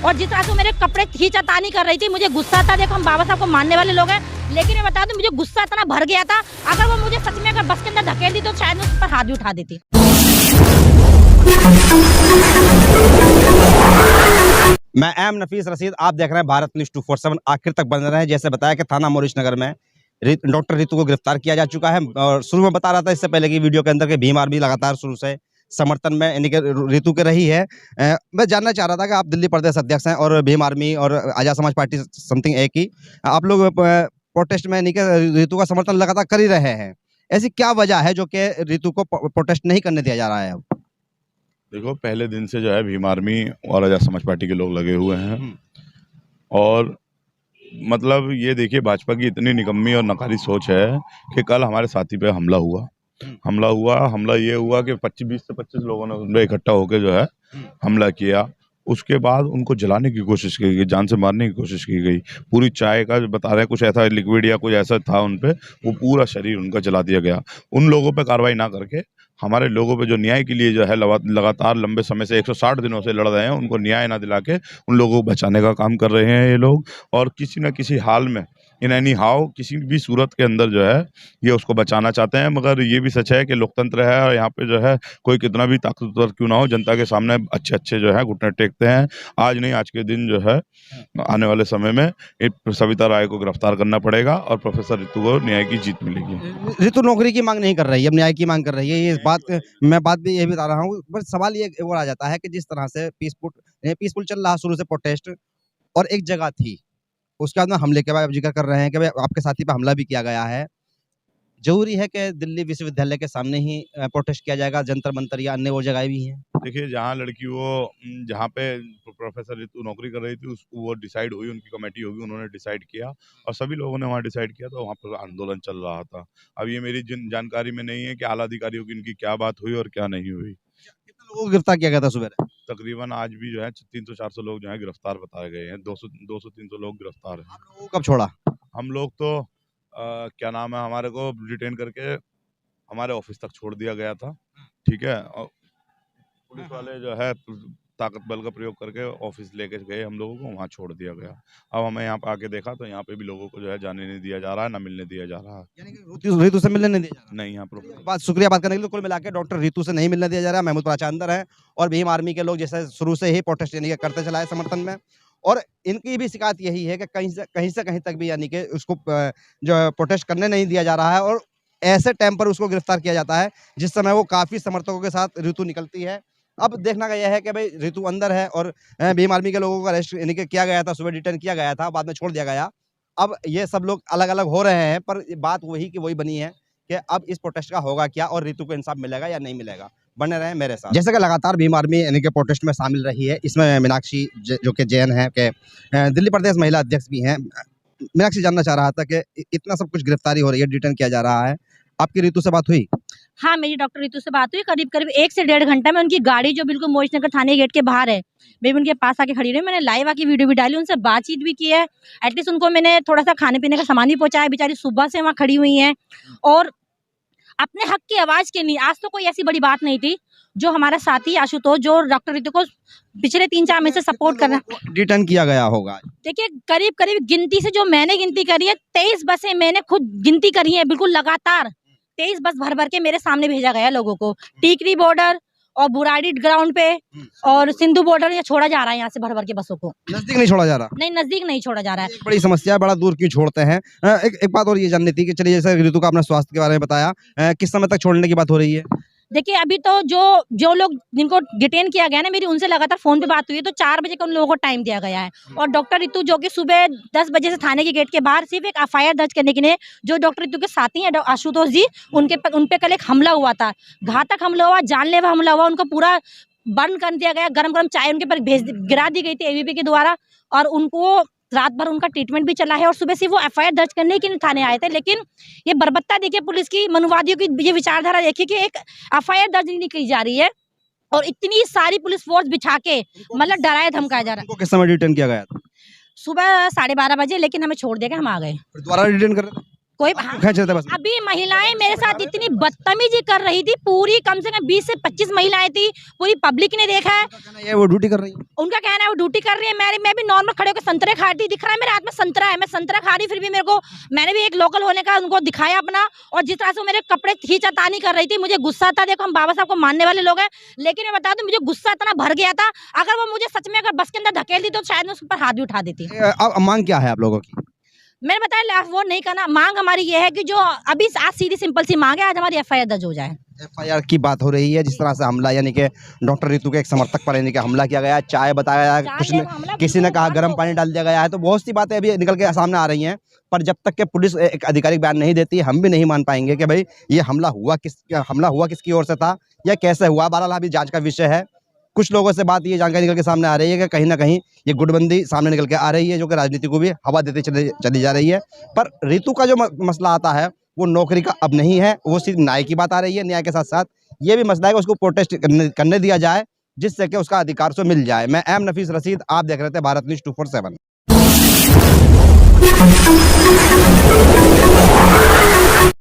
और जिस तरह से मेरे कपड़े खींचातानी कर रही थी, मुझे गुस्सा था। देखो हम बाबा साहब को मानने वाले लोग हैं, लेकिन मैं बता दूं मुझे गुस्सा इतना भर गया था, अगर वो मुझे सच में अगर बस के अंदर धकेल दी तो शायद मैं उस पर हाथ भी उठा देती। मैं एम नफीस रशीद, आप देख रहे हैं भारत न्यूज़ 247। आखिर तक बन रहे हैं। जैसे बताया कि थाना मोरिश नगर में डॉक्टर रितु को गिरफ्तार किया जा चुका है। और शुरू में बता रहा था इससे पहले की वीडियो के अंदर कि भीम आर्मी लगातार शुरू से समर्थन में यानी कि रितु के रही है। मैं जानना चाह रहा था कि आप दिल्ली प्रदेश अध्यक्ष हैं और भीम आर्मी और आजाद समाज पार्टी समथिंग एक ही, आप लोग प्रोटेस्ट में यानी कि रितु का समर्थन लगातार कर ही रहे हैं। ऐसी क्या वजह है जो कि रितु को प्रोटेस्ट नहीं करने दिया जा रहा है अब? देखो, पहले दिन से जो है भीम आर्मी और आजाद समाज पार्टी के लोग लगे हुए हैं। और मतलब ये देखिए, भाजपा की इतनी निकम्मी और नकारी सोच है कि कल हमारे साथी पे हमला हुआ। हमला ये हुआ कि 20 से 25 लोगों ने उनमें इकट्ठा होकर जो है हमला किया। उसके बाद उनको जलाने की कोशिश की गई, जान से मारने की कोशिश की गई। पूरी चाय का जो बता रहे हैं कुछ ऐसा लिक्विड या कुछ ऐसा था उन पे, वो पूरा शरीर उनका जला दिया गया। उन लोगों पे कार्रवाई ना करके हमारे लोगों पे जो न्याय के लिए जो है लगातार लंबे समय से 160 दिनों से लड़ रहे हैं, उनको न्याय ना दिला के उन लोगों को बचाने का काम कर रहे हैं ये लोग। और किसी न किसी हाल में, इन एनी हाउ, किसी भी सूरत के अंदर जो है ये उसको बचाना चाहते हैं। मगर ये भी सच है कि लोकतंत्र है और यहाँ पे जो है कोई कितना भी ताकतवर क्यों ना हो, जनता के सामने अच्छे अच्छे जो है घुटने टेकते हैं। आज नहीं, आज के दिन जो है आने वाले समय में सविता राय को गिरफ्तार करना पड़ेगा और प्रोफेसर रितु को न्याय की जीत मिलेगी। रितु नौकरी की मांग नहीं कर रही है, अब न्याय की मांग कर रही है। ये बात भी ये बता रहा हूँ। बस सवाल ये और आ जाता है कि जिस तरह से पीसफुल चल रहा शुरू से प्रोटेस्ट, और एक जगह थी उसके बाद में हमले के बाद जिक्र कर रहे हैं कि भाई आपके साथी पे हमला भी किया गया है। जरूरी है कि दिल्ली विश्वविद्यालय के सामने ही प्रोटेस्ट किया जाएगा, जंतर मंतर या अन्य वो जगह भी हैं? देखिए, जहाँ पे प्रोफेसर रितु नौकरी कर रही थी वो डिसाइड हुई, उनकी कमेटी होगी, उन्होंने डिसाइड किया और सभी लोगों ने वहाँ डिसाइड किया, तो वहाँ पर आंदोलन चल रहा था। अब ये मेरी जानकारी में नहीं है कि आला अधिकारियों की इनकी क्या बात हुई और क्या नहीं हुई। कितने लोगों को गिरफ्तार किया गया था सुबह? तकरीबन आज भी जो है 300-400 लोग जो है गिरफ्तार बताए गए हैं। 200-300 लोग गिरफ्तार हैं। आप लोगों को कब छोड़ा? हम लोग तो क्या नाम है, हमारे को डिटेन करके हमारे ऑफिस तक छोड़ दिया गया था। ठीक है, और पुलिस वाले जो है ताकत बल का प्रयोग करके ऑफिस लेके गए, हम लोगों को वहाँ छोड़ दिया गया। अब हमें यहाँ पे आके देखा तो यहाँ पे भी लोगों को जो है जाने नहीं दिया जा रहा है, ना मिलने दिया जा रहा है। यानी कि रितु से मिलने नहीं दिया जा रहा? नहीं, यहाँ पर शुक्रिया बात करने के लिए। कुल मिला के डॉक्टर रितु से नहीं मिलने दिया जा रहा है। महमूद प्राचा अंदर है और भीम आर्मी के लोग जैसे शुरू से ही प्रोटेस्ट यानी कि करते चला है समर्थन में। और इनकी भी शिकायत यही है कि कहीं से कहीं तक भी यानी कि उसको जो प्रोटेस्ट करने नहीं दिया जा रहा है और ऐसे टाइम पर उसको गिरफ्तार किया जाता है जिस समय वो काफी समर्थकों के साथ रितु निकलती है। अब देखना का यह है कि भाई रितु अंदर है और भीम आर्मी के लोगों को अरेस्ट यानी कि किया गया था, सुबह डिटेन किया गया था, बाद में छोड़ दिया गया। अब ये सब लोग अलग अलग हो रहे हैं, पर बात वही की वही बनी है कि अब इस प्रोटेस्ट का होगा क्या और रितु को इंसाफ मिलेगा या नहीं मिलेगा। बने रहे मेरे साथ। जैसे कि लगातार भीम आर्मी यानी कि प्रोटेस्ट में शामिल रही है, इसमें मीनाक्षी जो कि जैन है कि दिल्ली प्रदेश महिला अध्यक्ष भी हैं। मीनाक्षी जानना चाह रहा था कि इतना सब कुछ गिरफ्तारी हो रही है, डिटेन किया जा रहा है, आपकी रितु से बात हुई? हाँ, मेरी डॉक्टर रितु से बात हुई। करीब 1 से 1.5 घंटा में उनकी गाड़ी जो बिल्कुल मोरिश नगर थाने गेट के बाहर है, मैं भी उनके पास आके खड़ी रही। मैंने लाइव आके वीडियो भी डाली, उनसे बातचीत भी की है। एटलीस्ट उनको मैंने थोड़ा सा खाने पीने का सामान भी पहुंचाया। बेचारी सुबह से वहाँ खड़ी हुई हैं। और अपने हक की आवाज के लिए। आज तो कोई ऐसी बड़ी बात नहीं थी। जो हमारा साथी आशुतोष, जो डॉक्टर रितु को पिछले 3-4 महीने से सपोर्ट कर रहा है, डिटेन किया गया होगा। देखिए करीब करीब गिनती से जो मैंने गिनती करी है 23 बसें मैंने खुद गिनती करी है, बिल्कुल लगातार 23 बस भर भर के मेरे सामने भेजा गया लोगों को। टीकरी बॉर्डर और बुराड़ी ग्राउंड पे और सिंधु बॉर्डर ये छोड़ा जा रहा है यहाँ से भर भर के बसों को। नजदीक नहीं छोड़ा जा रहा। नहीं, नजदीक नहीं छोड़ा जा रहा है। एक बड़ी समस्या है, बड़ा दूर क्यों छोड़ते हैं। एक बात और ये जाननी थी कि चलिए जैसे ऋतु का अपना स्वास्थ्य के बारे में बताया, किस समय तक छोड़ने की बात हो रही है। देखिए अभी तो जो लोग जिनको डिटेन किया गया ना, मेरी उनसे लगातार फोन पे बात हुई है, तो 4 बजे का उन लोगों को टाइम दिया गया है। और डॉक्टर रितु जो कि सुबह 10 बजे से थाने के गेट के बाहर सिर्फ एक एफआईआर दर्ज करने के लिए, जो डॉक्टर रितु के साथी हैं आशुतोष जी, उन पे कल एक हमला हुआ था, घातक हमला हुआ, जानलेवा हमला हुआ। उनको पूरा बंद कर दिया गया, गरम गरम चाय उनके पर गिरा दी गई थी एबीपी के द्वारा, और उनको रात भर उनका ट्रीटमेंट भी चला है। और सुबह से वो एफआईआर दर्ज करने के लिए थाने आए थे, लेकिन ये बर्बरता देखिए पुलिस की, मनुवादियों की ये विचारधारा देखिए कि एक एफआईआर दर्ज नहीं की जा रही है और इतनी सारी पुलिस फोर्स बिछा के मतलब डराया धमकाया जा रहा है। उनको किस समय डिटेन किया गया था। सुबह 12:30 बजे, लेकिन हमें छोड़ देगा, हम आ गए। फिर दोबारा डिटेन कर रहे थे। कोई खींच रहे थे बस। अभी महिलाएं मेरे साथ इतनी बदतमीजी कर रही थी, पूरी कम से कम 20 से 25 महिलाएं थी, पूरी पब्लिक ने देखा है। ये वो ड्यूटी कर रही है। उनका कहना है वो ड्यूटी कर रही है। मैं भी नॉर्मल खड़े होकर संतरे खाती दिख रहा है, मेरे हाथ में संतरा है, मैं संतरा खा रही, फिर भी मेरे को, मैंने भी एक लोकल होने का उनको दिखाया अपना। और जिस तरह से वो मेरे कपड़े खींचातानी कर रही थी, मुझे गुस्सा था। देखो हम बाबा साहब को मानने वाले लोग हैं, लेकिन मैं बता दूं मुझे गुस्सा इतना भर गया था, अगर वो मुझे सच में अगर बस के अंदर धकेल दी तो शायद मैं उस पर हाथ भी उठा देती। अब मांग क्या है आप लोगों की। मैंने बताया वो नहीं करना। मांग हमारी ये है कि जो अभी आज सीधी सिंपल सी मांग है, आज हमारी एफआईआर दर्ज हो जाए। एफआईआर की बात हो रही है, जिस तरह से हमला, यानी कि डॉक्टर रितु के एक समर्थक पर यानी कि हमला किया गया है, चाय बताया गया, कुछ ने किसी ने कहा गर्म पानी डाल दिया गया है, तो बहुत सी बातें अभी निकल के सामने आ रही हैं। पर जब तक के पुलिस एक आधिकारिक बयान नहीं देती, हम भी नहीं मान पाएंगे कि भाई ये हमला हुआ किसकी ओर से था या कैसे हुआ। बहरहाल अभी जांच का विषय है। कुछ लोगों से बात ये जानकारी निकल के सामने आ रही है कि कहीं ना कहीं ये गुटबंदी सामने निकल के आ रही है, जो कि राजनीति को भी हवा देते चली जा रही है। पर रितु का जो मसला आता है वो नौकरी का अब नहीं है, वो सिर्फ न्याय की बात आ रही है। न्याय के साथ साथ ये भी मसला है कि उसको प्रोटेस्ट करने दिया जाए, जिससे कि उसका अधिकार से मिल जाए। मैं एम नफीस रशीद, आप देख रहे थे भारत न्यूज़ 247।